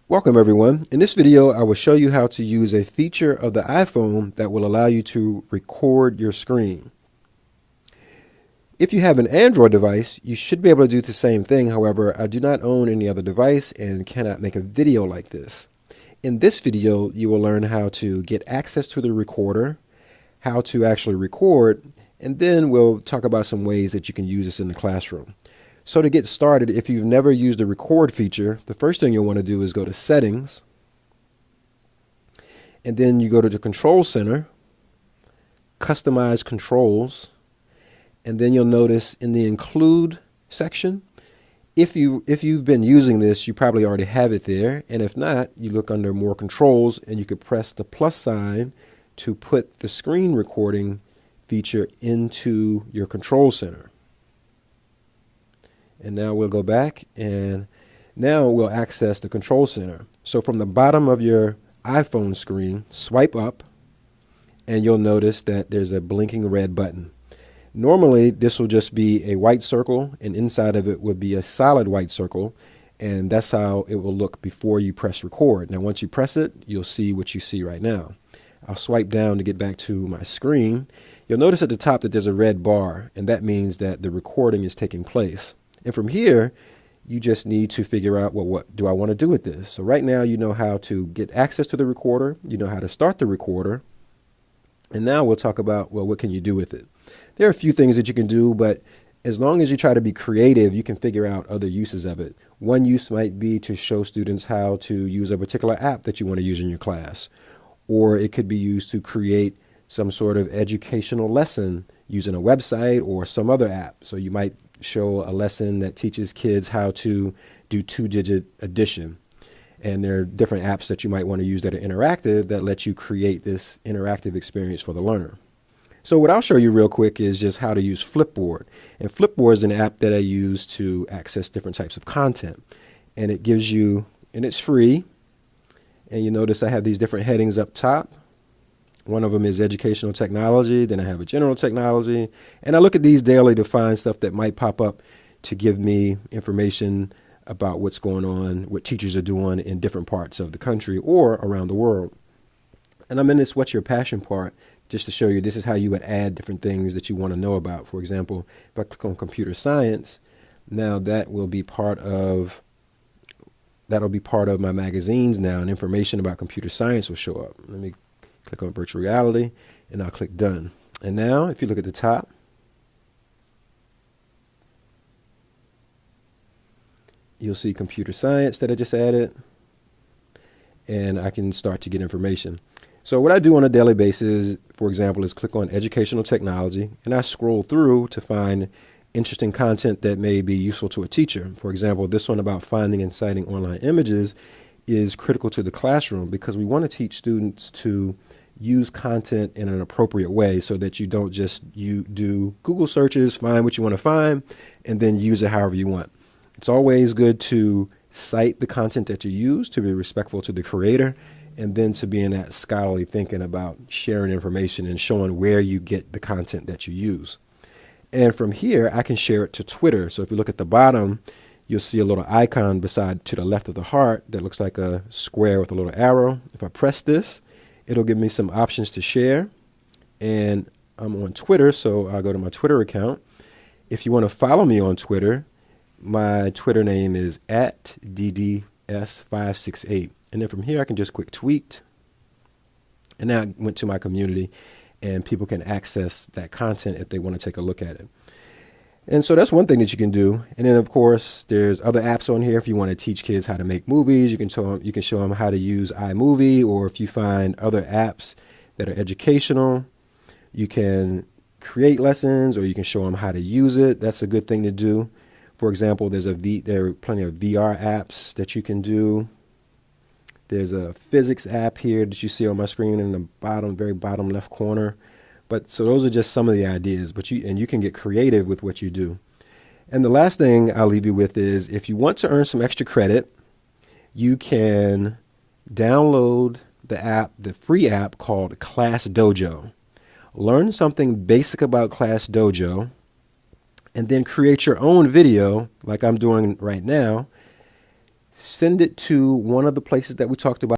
Welcome everyone. In this video, I will show you how to use a feature of the iPhone that will allow you to record your screen. If you have an Android device, you should be able to do the same thing. However, I do not own any other device and cannot make a video like this. In this video, you will learn how to get access to the recorder, how to actually record, and then we'll talk about some ways that you can use this in the classroom. So to get started, if you've never used the record feature, the first thing you'll want to do is go to Settings, and then you go to the Control Center, Customize Controls, and then you'll notice in the Include section, if you've been using this, you probably already have it there, and if not, you look under More Controls, and you could press the plus sign to put the screen recording feature into your Control Center. And now we'll go back and now we'll access the Control Center. So from the bottom of your iPhone screen, swipe up and you'll notice that there's a blinking red button. Normally this will just be a white circle and inside of it would be a solid white circle, and that's how it will look before you press record. Now once you press it, you'll see what you see right now. I'll swipe down to get back to my screen. You'll notice at the top that there's a red bar, and that means that the recording is taking place. And from here, you just need to figure out, well, what do I want to do with this? So right now, you know how to get access to the recorder. You know how to start the recorder. And now we'll talk about, well, what can you do with it? There are a few things that you can do, but as long as you try to be creative, you can figure out other uses of it. One use might be to show students how to use a particular app that you want to use in your class. Or it could be used to create some sort of educational lesson using a website or some other app. So you might show a lesson that teaches kids how to do two-digit addition. And there are different apps that you might want to use that are interactive that let you create this interactive experience for the learner. So what I'll show you real quick is just how to use Flipboard. And Flipboard is an app that I use to access different types of content. And it gives you, and it's free. And you notice I have these different headings up top. One of them is educational technology, then I have a general technology, and I look at these daily to find stuff that might pop up to give me information about what's going on, what teachers are doing in different parts of the country or around the world. And I'm in this What's Your Passion part just to show you this is how you would add different things that you want to know about. For example, if I click on computer science, now that will be part of my magazines now, and information about computer science will show up. Let me click on virtual reality, and I'll click done. And now, if you look at the top, you'll see computer science that I just added, and I can start to get information. So what I do on a daily basis, for example, is click on educational technology, and I scroll through to find interesting content that may be useful to a teacher. For example, this one about finding and citing online images is critical to the classroom because we want to teach students to use content in an appropriate way so that you don't just do Google searches, find what you want to find, and then use it however you want. It's always good to cite the content that you use, to be respectful to the creator, and then to be in that scholarly thinking about sharing information and showing where you get the content that you use. And from here, I can share it to Twitter. So if you look at the bottom, you'll see a little icon beside to the left of the heart that looks like a square with a little arrow. If I press this, it'll give me some options to share. And I'm on Twitter, so I'll go to my Twitter account. If you want to follow me on Twitter, my Twitter name is @DDS568. And then from here, I can just quick tweet. And now I went to my community, and people can access that content if they want to take a look at it. And so that's one thing that you can do. And then, of course, there's other apps on here. If you want to teach kids how to make movies, you can show them how to use iMovie. Or if you find other apps that are educational, you can create lessons or you can show them how to use it. That's a good thing to do. For example, there are plenty of VR apps that you can do. There's a physics app here that you see on my screen in the very bottom left corner. But so those are just some of the ideas, but you can get creative with what you do. And the last thing I'll leave you with is if you want to earn some extra credit, you can download the free app called Class Dojo. Learn something basic about Class Dojo and then create your own video like I'm doing right now. send it to one of the places that we talked about.